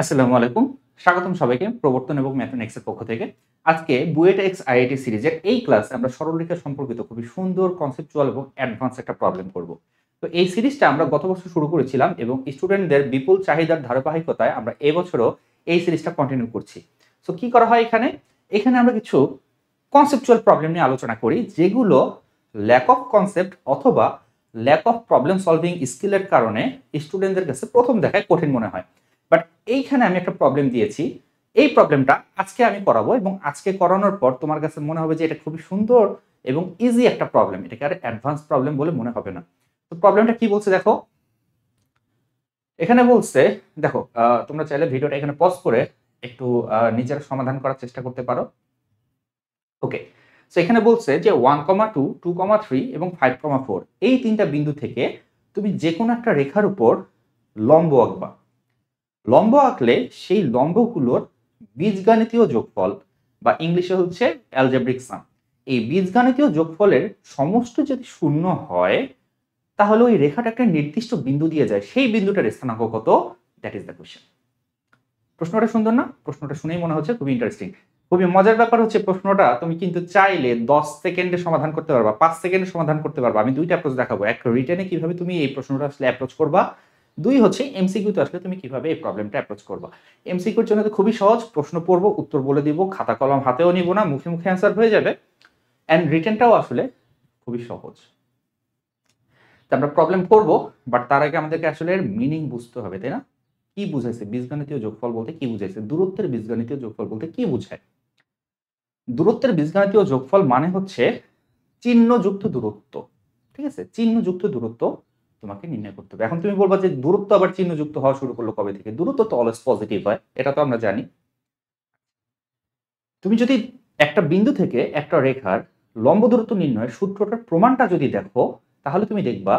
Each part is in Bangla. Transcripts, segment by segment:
আসসালামু আলাইকুম। স্বাগতম সবাইকে প্রবর্তন এবং ম্যাথমেটিক্সের পক্ষ থেকে। আজকে বুয়েট এক্স আইআইটি সিরিজের এই ক্লাসে আমরা সরলরেখা সম্পর্কিত খুবই সুন্দর কনসেপচুয়াল এবং অ্যাডভান্স একটা প্রবলেম করব। তো এই সিরিজটা আমরা গত বছর শুরু করেছিলাম এবং স্টুডেন্টদের বিপুল চাহিদার ধারাবাহিকতায় আমরা এবছরও এই সিরিজটা কন্টিনিউ করছি। সো কি করা হয় এখানে? এখানে আমরা কিছু কনসেপচুয়াল প্রবলেম নিয়ে আলোচনা করি যেগুলো ল্যাক অফ কনসেপ্ট অথবা ল্যাক অফ প্রবলেম সলভিং স্কিলের কারণে স্টুডেন্টদের কাছে প্রথম দেখায় কঠিন মনে হয়। বাট এইখানে আমি একটা প্রবলেম দিয়েছি। এই প্রবলেমটা আজকে আমি করাবো এবং আজকে করানোর পর তোমার কাছে মনে হবে যে এটা খুবই সুন্দর এবং ইজি একটা প্রবলেম। এটাকে আর অ্যাডভান্স প্রবলেম বলে মনে হবে না। তো প্রবলেমটা কি বলছে দেখো। এখানে বলছে দেখো, তোমরা চাইলে ভিডিওটা এখানে পজ করে একটু নিজেরা সমাধান করার চেষ্টা করতে পারো। ওকে, সো এখানে বলছে যে 1,2, 2,3 এবং 5,4 এই তিনটা বিন্দু থেকে তুমি যে কোনো একটা রেখার উপর লম্ব আঁকবা। লম্ব আঁকলে সেই লম্বগুলোর বীজগাণিতীয় যোগফল বা ইংলিশে হচ্ছে অ্যালজেব্রিক সাম। এই বীজগাণিতীয় যোগফলের সমষ্টি যদি শূন্য হয় তাহলে ওই রেখাটা একটা নির্দিষ্ট বিন্দু দিয়ে যায়, সেই বিন্দুটার স্থানাঙ্ক কত? That is the question. প্রশ্নটা সুন্দর না? প্রশ্নটা শুনেই মনে হচ্ছে খুবই ইন্টারেস্টিং। খুবই মজার ব্যাপার হচ্ছে প্রশ্নটা তুমি কিন্তু চাইলে 10 সেকেন্ডে সমাধান করতে পারবা, 5 সেকেন্ডে সমাধান করতে পারবা। আমি দুইটা অ্যাপ্রোচ দেখাবো, এক রিটেনে কিভাবে তুমি এই প্রশ্নটা আসলে অ্যাপ্রোচ করবা, দুই হচ্ছে এমসিকিউতে আসলে তুমি কিভাবে এই প্রবলেমটা অ্যাপ্রোচ করবা। এমসিকিউর জন্য তো খুবই সহজ, প্রশ্ন পড়বো, উত্তর বলে দিব, খাতা কলম হাতেও নিব না, মুখে মুখে অ্যান্সার হয়ে যাবে। অ্যান্ড রিটেনটাও আসলে খুবই সহজ। তো আমরা প্রবলেম করবো, বাট তার আগে আমাদেরকে আসলে এর মিনিং বুঝতে হবে, তাই না? কি বুঝাইছে বীজগণিতীয় যোগফল বলতে? কি বুঝাইছে দূরত্বের বীজগণিতীয় যোগফল বলতে? কি বুঝায়? দূরত্বের বীজগণিতীয় যোগফল মানে হচ্ছে চিহ্নযুক্ত দূরত্ব। ঠিক আছে, চিহ্নযুক্ত দূরত্ব তোমাকে নির্ণয় করতে হবে। এখন তুমি বলবা যে দূরত্ব আবার চিহ্নযুক্ত হওয়া শুরু করলো কবে থেকে? দূরত্ব তো অলওয়েজ পজিটিভ হয়, এটা তো আমরা জানি। তুমি যদি একটা বিন্দু থেকে একটা রেখার লম্ব দূরত্ব নির্ণয়ের সূত্রটার প্রমাণটা যদি দেখো, তাহলে তুমি দেখবা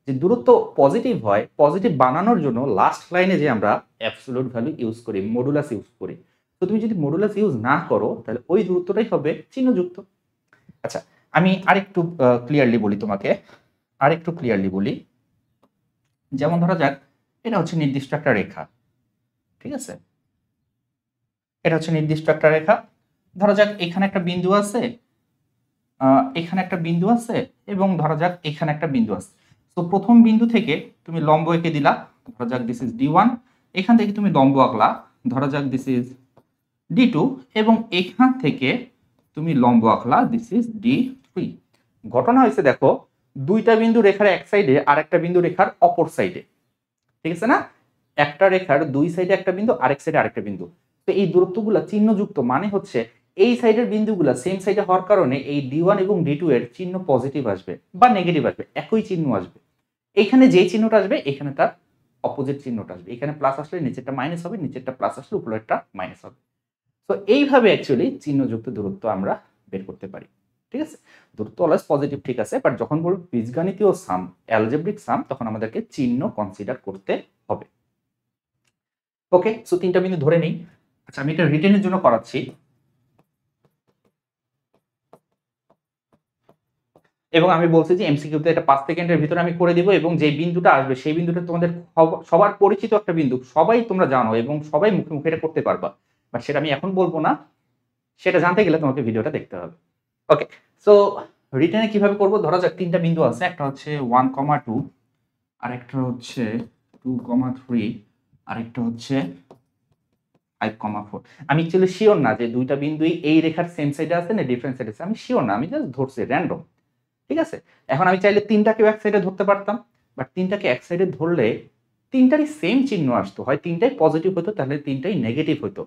যে দূরত্ব পজিটিভ হয়। পজিটিভ বানানোর জন্য লাস্ট লাইনে যে আমরা অ্যাবসলিউট ভ্যালু ইউজ করি, মডুলাস ইউজ করি। তো তুমি যদি মডুলাস ইউজ না করো তাহলে ওই দূরত্বটাই হবে চিহ্নযুক্ত। আচ্ছা, আমি আরেকটু ক্লিয়ারলি বলি তোমাকে, আরেকটু ক্লিয়ারলি বলি। যেমন ধরা যাক এটা হচ্ছে নির্দিষ্ট একটা রেখা, ঠিক আছে? এটা হচ্ছে নির্দিষ্ট একটা রেখা। ধরা যাক এখানে একটা বিন্দু আছে, এখানে একটা বিন্দু আছে এবং ধরা যাক এখানে একটা বিন্দু আছে। তো প্রথম বিন্দু থেকে তুমি লম্ব এঁকে দিলা, ধরা যাক দিস ইজ D1। এখান থেকে তুমি লম্ব আঁকলা, ধরা যাক দিস ইজ D2 এবং এখান থেকে তুমি লম্ব আঁকলা, দিস ইজ D3। ঘটনা হয়েছে দেখো, দুইটা বিন্দু রেখার এক সাইডে আর একটা বিন্দু রেখার অপর সাইডে, ঠিক আছে না? একটা রেখার দুই সাইডে একটা বিন্দু, আরেক সাইডে আরেকটা বিন্দু। তো এই দূরত্বগুলো চিহ্নযুক্ত মানে হচ্ছে এই সাইডের বিন্দুগুলো সেম সাইডে হওয়ার কারণে এই D1 এবং D2 এর চিহ্ন পজিটিভ আসবে বা নেগেটিভ আসবে, একই চিহ্ন আসবে। এখানে যে চিহ্নটা আসবে এখানে তার অপোজিট চিহ্নটা আসবে। এখানে প্লাস আসলে নিচেরটা মাইনাস হবে, নিচেরটা প্লাস আসলে উপরেরটা মাইনাস হবে। তো এইভাবে অ্যাকচুয়ালি চিহ্নযুক্ত দূরত্ব আমরা বের করতে পারি, ঠিক আছে? দূরত্ব অলওয়েজ পজিটিভ, ঠিক আছে, বাট যখন বলবো বীজগাণিতীয় সাম, অ্যালজেব্রিক সাম, তখন আমাদেরকে চিহ্ন কনসিডার করতে হবে। ওকে, সো তিনটা বিন্দু ধরে নেই। আচ্ছা, আমি এটা রিটেনের জন্য করাচ্ছি এবং আমি বলছি যে এমসিকিউতে এটা 5 সেকেন্ডের ভিতরে আমি করে দিব এবং যে বিন্দুটা আসবে সেই বিন্দুটা তোমাদের সবার পরিচিত একটা বিন্দু, সবাই তোমরা জানো এবং সবাই মুখে মুখে এটা করতে পারবা। বাট সেটা আমি এখন বলবো না, সেটা জানতে গেলে তোমাকে ভিডিওটা দেখতে হবে। ওকে, সো রিটেনে কিভাবে করব? ধরা যাক তিনটা বিন্দু আছে, একটা হচ্ছে 1,2, আরেকটা হচ্ছে 2,3, আরেকটা হচ্ছে 5,4। আমি অ্যাকচুয়ালি শিওর না যে দুইটা বিন্দুই এই রেখার সেম সাইডে আছে না ডিফারেন্ট সাইডে আছে, আমি শিওর না, আমি জাস্ট ধরছি র্যান্ডম, ঠিক আছে? এখন আমি চাইলে তিনটাকেও এক সাইডে ধরতে পারতাম, বাট তিনটাকে এক সাইডে ধরলে তিনটারই সেম চিহ্ন আসতো, হয় তিনটাই পজিটিভ হতো তাহলে তিনটাই নেগেটিভ হতো,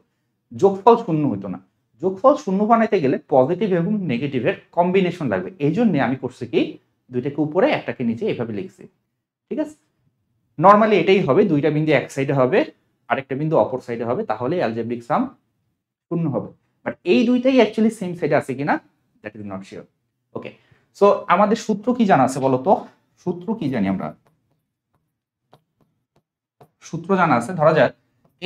যোগফল শূন্য হতো না। যোগফল শূন্য বানাইতে গেলে পজিটিভ এবং নেগেটিভের কম্বিনেশন লাগবে। এই জন্য আমি করছি কি, দুইটাকে উপরে একটাকে নিচে এইভাবে লিখছি, ঠিক আছে? নর্মালি এটাই হবে, দুইটা বিন্দু এক সাইডে হবে আরেকটা বিন্দু অপর সাইডে হবে, তাহলে অ্যালজেব্রিক সাম শূন্য হবে। বাট এই দুইটাই অ্যাকচুয়ালি সেম সাইডে আছে কিনা that is not sure. Okay, so আমাদের সূত্র কি জানা আছে বলো তো? সূত্র কি জানি আমরা? সূত্র জানা আছে। ধরা যাক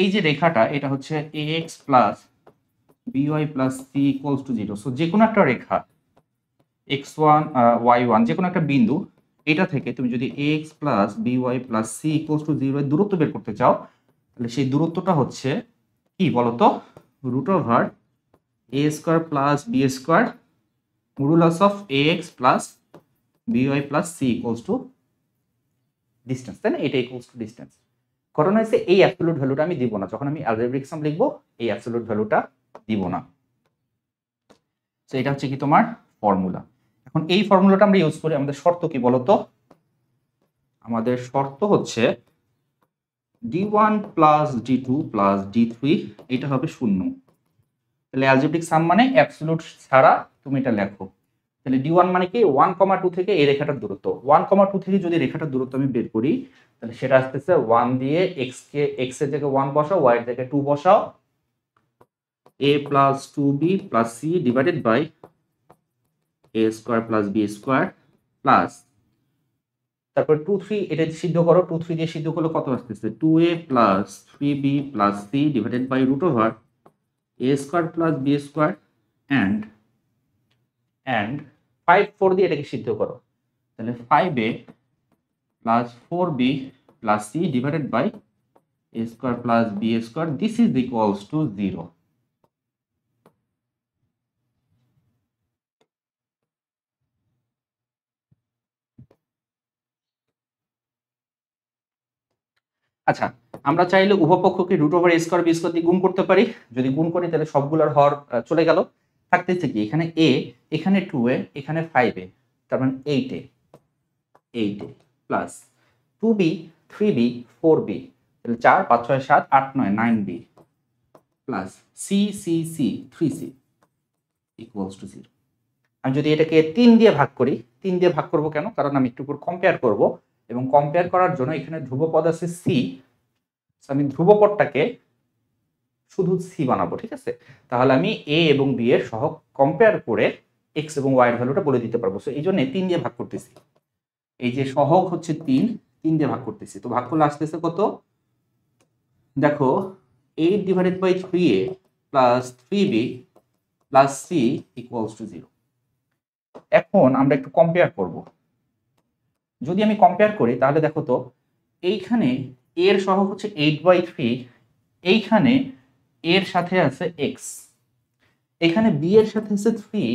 এই যে রেখাটা এটা হচ্ছে ax plus by plus c equals to 0। So যে কোনো একটা রেখা x1 y1 যে কোনো একটা বিন্দু, এটা থেকে তুমি যদি ax plus by plus c equals to 0 এর দূরত্ব বের করতে চাও, তাহলে সেই দূরত্বটা হচ্ছে কি বলতো, √a² plus b square modulus of ax plus by plus c equals two distance, তাই না? এটা ইকুয়ালস টু ডিস্টেন্স। ঘটনা হচ্ছে এই অ্যাবসলিউট ভ্যালুটা আমি দিব না, যখন আমি অ্যালজেব্রিক সাম লিখবো এই অ্যাবসলিউট ভ্যালুটা দিব না। তো এটা হচ্ছে কি তোমার ফর্মুলা। এখন এই ফর্মুলাটা আমরা ইউজ করি, আমাদের শর্ত কি বলতো? আমাদের শর্ত হচ্ছে d1 plus d2 plus d3 এটা হবে 0। তাহলে অ্যালজেব্রিক সাম মানে অ্যাবসলিউট ছাড়া তুমি এটা লেখো। তাহলে d1 মানে কি 1,2 থেকে এই রেখাটার দূরত্ব, 1,2 থেকে যদি রেখাটার দূরত্ব আমি বের করি তাহলে সেটা আসতেছে 1 দিয়ে x এর জায়গায় 1 বসাও, y এর জায়গায় 2 বসাও, a plus 2b plus c divided by a square plus b square plus তারপর 2 3 এটা সিদ্ধ করো, 2 3 দিয়ে সিদ্ধ করলে কত আসতেছে 2a plus 3b plus c divided by a square plus b square and 5 4 দিয়ে এটাকে সিদ্ধ করো, তাহলে 5a plus 4b plus c divided by a square plus b square, this is equals to 0। আচ্ছা, আমরা চাইলে উভয়পক্ষকে √a² b স্কোয়ার দিয়ে গুণ করতে পারি। যদি গুণ করি তাহলে সবগুলোর হর চলে গেল, থাকতেছে কি এখানে a, এখানে 2a, এখানে 5a, তার মানে 8a plus 2b 3b 4b, তাহলে 4 5 6 7 8 9 9b plus c c c 3c equals to 0। আমি যদি এটাকে 3 দিয়ে ভাগ করি, 3 দিয়ে ভাগ করব কেন? কারণ আমি একটু পর কম্পেয়ার করব, এবং কম্পেয়ার করার জন্য এখানে ধ্রুবপদ আছে c, আমি ধ্রুবপদটাকে শুধু c বানাবো, ঠিক আছে? তাহলে আমি a এবং b এর সহগ কম্পেয়ার করে x এবং y এর ভ্যালুটা বলে দিতে পারবো। সো এই জন্য 3 দিয়ে ভাগ করতেছি, এই যে সহগ হচ্ছে 3 দিয়ে ভাগ করতেছি। তো ভাগ করলে আসতেছে কত দেখো, 8 divided by 3a plus 3b plus c equals to 0। এখন আমরা একটু কম্পেয়ার করব। যদি আমি কম্পেয়ার করি তাহলে দেখো তো, এইখানে a এর সহগ হচ্ছে 8/3, এইখানে a এর সাথে আছে x, এখানে b এর সাথে আছে 3,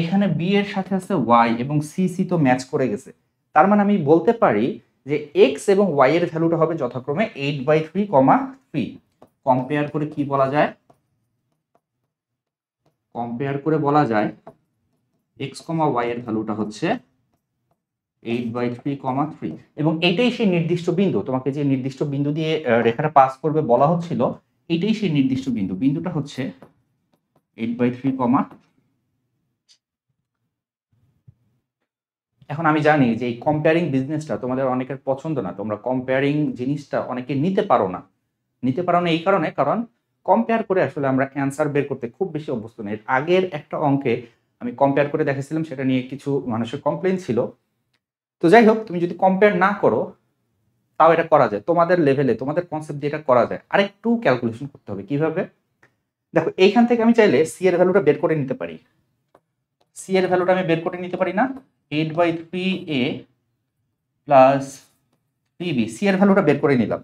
এখানে b এর সাথে আছে y, এবং c তো ম্যাচ করে গেছে। তার মানে আমি বলতে পারি যে x এবং y এর ভ্যালুটা হবে যথাক্রমে 8/3, 3। কম্পেয়ার করে কি বলা যায়? কম্পেয়ার করে বলা যায় x, y এর ভ্যালুটা হচ্ছে 8/3, 3, এবং এইটাই সেই নির্দিষ্ট বিন্দু। তোমাকে যে নির্দিষ্ট বিন্দু দিয়ে রেখাটা পাস করবে বলা হচ্ছিল, এইটাই সেই নির্দিষ্ট বিন্দু। বিন্দুটা হচ্ছে 8/3, এখন আমি জানি যে এই কম্পেয়ারিং বিজনেসটা তোমাদের অনেকের পছন্দ না, তোমরা কম্পেয়ারিং জিনিসটা অনেকে নিতে পারো না এই কারণে, কারণ কম্পেয়ার করে আসলে আমরা অ্যান্সার বের করতে খুব বেশি অভ্যস্ত নই। আগের একটা অঙ্কে আমি কম্পেয়ার করে দেখেছিলাম, সেটা নিয়ে কিছু মানুষের কমপ্লেন ছিল। তো যাই হোক, তুমি যদি কম্পেয়ার না করো তাও এটা করা যায়, তোমাদের লেভেলে তোমাদের কনসেপ্ট দিয়ে এটা করা যায়। আরেকটু ক্যালকুলেশন করতে হবে। কিভাবে? দেখো, এইখান থেকে আমি চাইলে সি এর ভ্যালুটা বের করে নিতে পারি। সি এর ভ্যালুটা আমি বের করে নিতে পারি না? 8/3a প্লাস 3b, সি এর ভ্যালুটা বের করে নিলাম।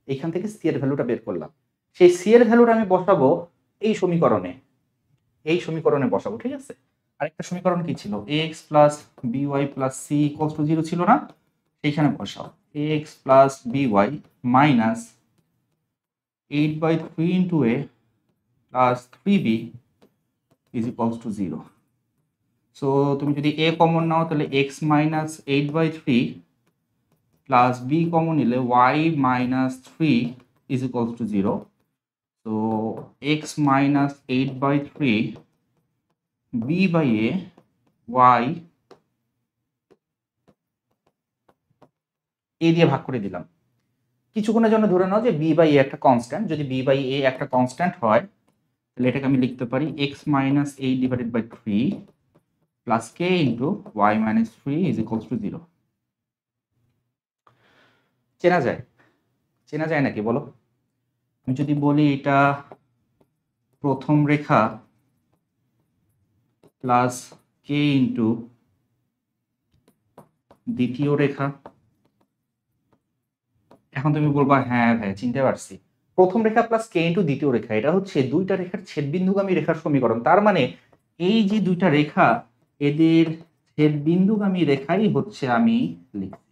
এইখান থেকে সি এর ভ্যালুটা বের করলাম। সেই সি এর ভ্যালুটা আমি বসাবো এই সমীকরণে বসাবো, ঠিক আছে? আরেকটা সমীকরণ কি ছিল? ax plus by plus c equals to 0 ছিল না? এইখানে বসাও ax plus by minus 8/3 into a plus 3b is equals to 0। So তুমি যদি a কমন নাও তাহলে x minus 8/3 plus b common নিলে y minus 3 is equals to 0। So x minus 8/3 b বাই a y a দিয়ে ভাগ করে দিলাম। কিছুক্ষণের জন্য ধরে নাও যে b বাই a একটা কনস্ট্যান্ট। যদি b বাই a একটা কনস্ট্যান্ট হয় তাহলে এটাকে আমি লিখতে পারি x minus 8 divided by 3 plus k into y minus 3 is equals to 0। চেনা যায় নাকি বলো? আমি যদি বলি এটা প্রথম রেখা প্লাস k ইন্টু দ্বিতীয় রেখা, এখন তুমি বলবা হ্যাঁ ভাই চিনতে পারছি, প্রথম রেখা প্লাস কে ইন্টু দ্বিতীয় রেখা, এটা হচ্ছে দুইটা রেখার ছেদবিন্দুগামী রেখার সমীকরণ। তার মানে এই যে দুইটা রেখা, এদের ছেদবিন্দুগামী রেখাই হচ্ছে আমি লিখছি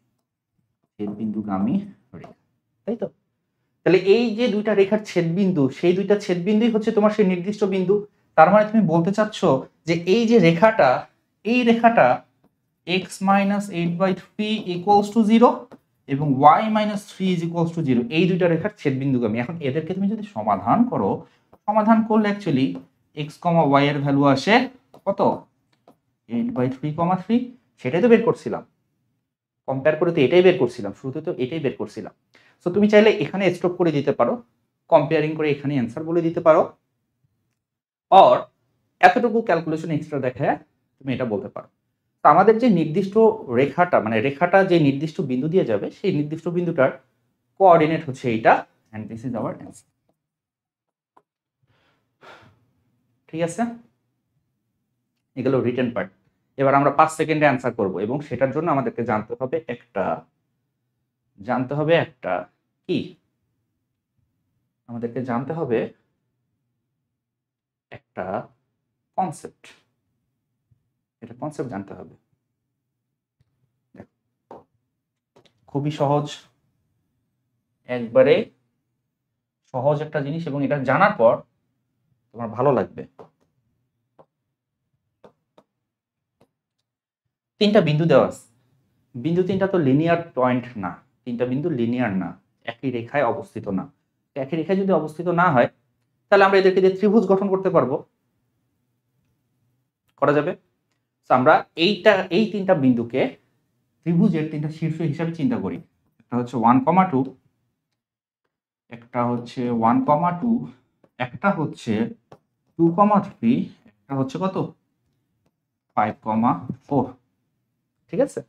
ছেদবিন্দুগামী রেখা, তাই তো? তাহলে এই যে দুইটা রেখার ছেদবিন্দু, সেই দুইটা ছেদবিন্দুই হচ্ছে তোমার সেই নির্দিষ্ট বিন্দু। তার মানে তুমি বলতে চাচ্ছ যে এই যে রেখাটা, এই রেখাটা x মাইনাস 8/3 ইকুয়ালস টু 0 এবং y minus 3 is equals to 0, এই দুইটা রেখার ছেদবিন্দুগামী। এখন এদেরকে তুমি যদি সমাধান করো, সমাধান করলে অ্যাকচুয়ালি x, y এর ভ্যালু আসে কত? 8/3, 3, সেটাই তো বের করছিলাম। কম্পেয়ার করে তো এটাই বের করছিলাম, শুরুতে তো এটাই বের করছিলাম। সো তুমি চাইলে এখানে স্টপ করে দিতে পারো, কম্পেয়ারিং করে এখানে অ্যান্সার বলে দিতে পারো, আর এতটুকু ক্যালকুলেশন এক্সট্রা দেখে তুমি এটা বলতে পারো। তো আমাদের যে নির্দিষ্ট রেখাটা, মানে রেখাটা যে নির্দিষ্ট বিন্দু দিয়ে যাবে, সেই নির্দিষ্ট বিন্দুটার কোঅর্ডিনেট হচ্ছে এইটা, and this is our answer. ঠিক আছে, এগুলো রিটেন পার্ট। এবার আমরা 5 সেকেন্ডে অ্যান্সার করব, এবং সেটার জন্য আমাদেরকে জানতে হবে একটা কি, আমাদেরকে জানতে হবে একটা কনসেপ্ট। এটা কনসেপ্ট জানতে হবে। খুবই সহজ, একবারে সহজ একটা জিনিস, এবং এটা জানার পর তোমার ভালো লাগবে। তিনটা বিন্দু দেওয়া আছে, বিন্দু তিনটা তো লিনিয়ার পয়েন্ট না, তিনটা বিন্দু লিনিয়ার না, একই রেখায় অবস্থিত না। একই রেখায় যদি অবস্থিত না হয়, তাহলে আমরা এদেরকে দিয়ে ত্রিভুজ গঠন করতে পারবো, করা যাবে। আমরা এই তিনটা বিন্দুকে ত্রিভুজের তিনটা শীর্ষ হিসাবে চিন্তা করি। একটা হচ্ছে 1,2, একটা হচ্ছে 1,2, একটা হচ্ছে 2,3, একটা হচ্ছে কত 5,4। ঠিক আছে,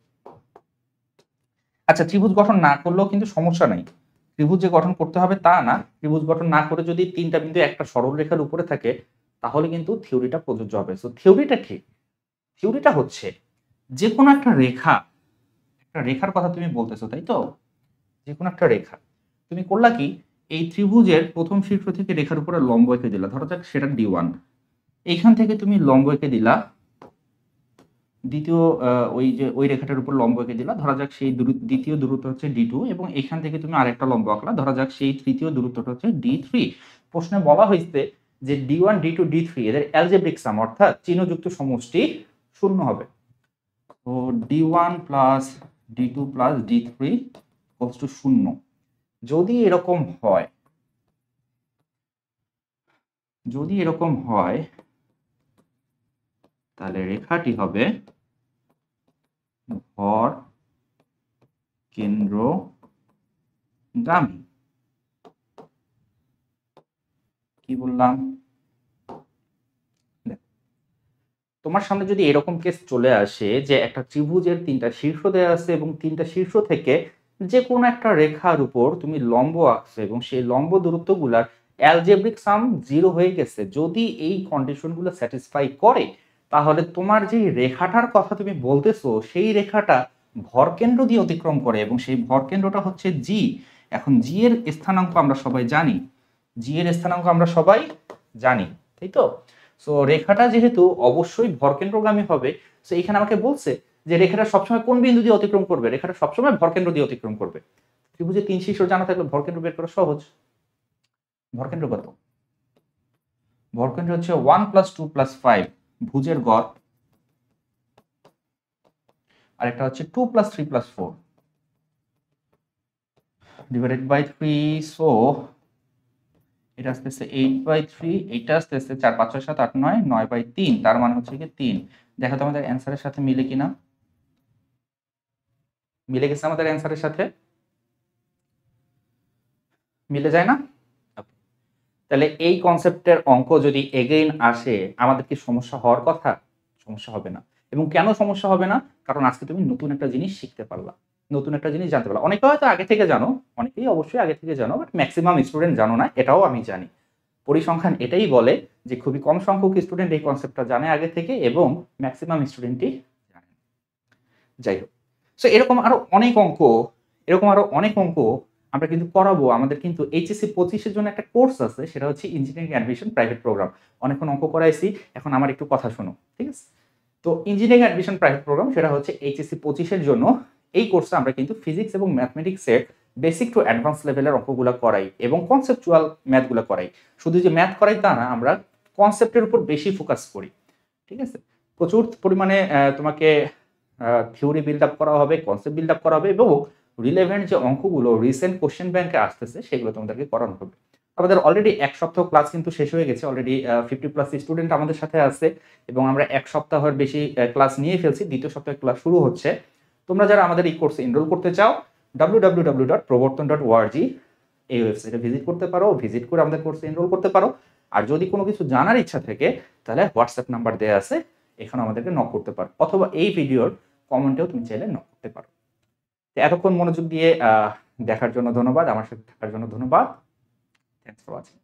আচ্ছা ত্রিভুজ গঠন না করলেও কিন্তু সমস্যা নাই, ত্রিভুজ যে গঠন করতে হবে তা না। ত্রিভুজ গঠন না করে যদি তিনটা বিন্দু একটা সরল রেখার উপরে থাকে, তাহলে কিন্তু থিওরিটা প্রযোজ্য হবে। সো থিওরিটা কি? থিওরিটা হচ্ছে যে কোনো একটা রেখার কথা তুমি বলতেছো, তাই তো? যে কোনো একটা রেখা তুমি করলা কি, এই ত্রিভুজের প্রথম শীর্ষ থেকে রেখার উপরে লম্ব এঁকে দিলা, ধরো যাক সেটা D1। এইখান থেকে তুমি লম্ব এঁকে দিলা দ্বিতীয়, ওই রেখাটার উপর লম্ব এঁকে দিলা, ধরা যাক সেই দ্বিতীয় দূরত্ব হচ্ছে D2, এবং এখান থেকে তুমি আরেকটা লম্ব আঁকলা, ধরা যাক সেই তৃতীয় দূরত্বটা হচ্ছে D3। প্রশ্নে বলা হয়েছে যে D1, D2, D3 এদের অ্যালজেব্রিক সাম, অর্থাৎ চিহ্নযুক্ত সমষ্টি 0 হবে। তো D1 plus D2 plus D3 equals to 0। যদি এরকম হয়, তাহলে রেখাটি হবে ভর কেন্দ্রগামী। কি বললাম? তোমার সামনে যদি এরকম কেস চলে আসে যে একটা ত্রিভুজের তিনটা শীর্ষ দেওয়া আছে, এবং তিনটা শীর্ষ থেকে যে কোনো একটা রেখার উপর তুমি লম্ব আঁকছো, এবং সেই লম্ব দূরত্বগুলার অ্যালজেব্রিক সাম 0 হয়ে গেছে, যদি এই কন্ডিশনগুলো স্যাটিসফাই করে, তাহলে তোমার যে রেখাটার কথা তুমি বলতেছো, সেই রেখাটা ভরকেন্দ্র দিয়ে অতিক্রম করে, এবং সেই ভরকেন্দ্রটা হচ্ছে জি। এখন জি এর স্থানাঙ্ক আমরা সবাই জানি, তাই তো? সো রেখাটা যেহেতু অবশ্যই ভরকেন্দ্রগামী হবে, সো এখানে আমাকে বলছে যে রেখাটা সবসময় কোন বিন্দু দিয়ে অতিক্রম করবে, রেখাটা সবসময় ভরকেন্দ্র দিয়ে অতিক্রম করবে। ত্রিভুজে তিন শীর্ষ জানা থাকলে ভরকেন্দ্র বের করা সহজ। ভরকেন্দ্র কত? ভরকেন্দ্র হচ্ছে 1 + 2 + 5 ভুজের গড়, আর একটা হচ্ছে 2 + 3 + 4 ডিভাইডেড বাই 3। সো এটা আসতেছে 8/3, এটা আসতেছে 4, 5, 6, 7, 8, 9, 9/3, তার মানে হচ্ছে কি 3। দেখো তো আমাদের অ্যান্সারের সাথে মিলে কিনা, মিলে গেছে আমাদের অ্যান্সারের সাথে, মিলে যায় না? তাহলে এই কনসেপ্টের অঙ্ক যদি এগেইন আসে, আমাদের কি সমস্যা হওয়ার কথা? সমস্যা হবে না। এবং কেন সমস্যা হবে না? কারণ আজকে তুমি নতুন একটা জিনিস শিখতে পারলা, নতুন একটা জিনিস জানতে পারলা। অনেকে হয়তো আগে থেকে জানো, অনেকেই অবশ্যই আগে থেকে জানো, বাট ম্যাক্সিমাম স্টুডেন্ট জানো না, এটাও আমি জানি। পরিসংখ্যান এটাই বলে যে খুবই কম সংখ্যক স্টুডেন্ট এই কনসেপ্টটা জানে আগে থেকে, এবং ম্যাক্সিমাম স্টুডেন্টই জানে। যাই হোক, সো এরকম আরো অনেক অঙ্ক আমরা কিন্তু করাবো। আমাদের কিন্তু এইচএসসি 25 এর জন্য একটা কোর্স আছে, সেটা হচ্ছে ইঞ্জিনিয়ারিং অ্যাডমিশন প্রাইভেট প্রোগ্রাম। অনেকক্ষণ অঙ্ক করাইছি, এখন আমার একটু কথা শোনো, ঠিক আছে? তো ইঞ্জিনিয়ারিং অ্যাডমিশন প্রাইভেট প্রোগ্রাম সেটা হচ্ছে এইচএসসি 25 এর জন্য। এই কোর্সে আমরা কিন্তু ফিজিক্স এবং ম্যাথমেটিক্সের বেসিক টু অ্যাডভান্স লেভেলের অঙ্কগুলো করাই এবং কনসেপচুয়াল ম্যাথগুলো করাই। শুধু যে ম্যাথ করাই তা না, আমরা কনসেপ্টের উপর বেশি ফোকাস করি, ঠিক আছে? প্রচুর পরিমাণে তোমাকে থিওরি বিল্ড আপ করা হবে, কনসেপ্ট বিল্ড আপ করা হবে এবং রিলেভেন্ট যে অঙ্কগুলো রিসেন্ট কোশ্চেন ব্যাংকে আসতেছে সেগুলো তোমাদেরকে করানো হবে। আমাদের অলরেডি 1 সপ্তাহ ক্লাস কিন্তু শেষ হয়ে গেছে। অলরেডি 50+ স্টুডেন্ট আমাদের সাথে আছে এবং আমরা 1 সপ্তাহের বেশি ক্লাস নিয়ে ফেলছি। দ্বিতীয় সপ্তাহে ক্লাস শুরু হচ্ছে। তোমরা যারা আমাদের এই কোর্সে এনরোল করতে চাও, www.proborton.org এই ওয়েবসাইটে ভিজিট করতে পারো। ভিজিট করে আমাদের কোর্সে এনরোল করতে পারো। আর যদি কোনো কিছু জানার ইচ্ছা থাকে তাহলে হোয়াটসঅ্যাপ নাম্বার দেওয়া আছে, এখানে আমাদেরকে নক করতে পারো, অথবা এই ভিডিওর কমেন্টেও তুমি চাইলে নক করতে পারো। এতক্ষণ মনোযোগ দিয়ে দেখার জন্য ধন্যবাদ, আমার সাথে থাকার জন্য ধন্যবাদ। Thanks for watching.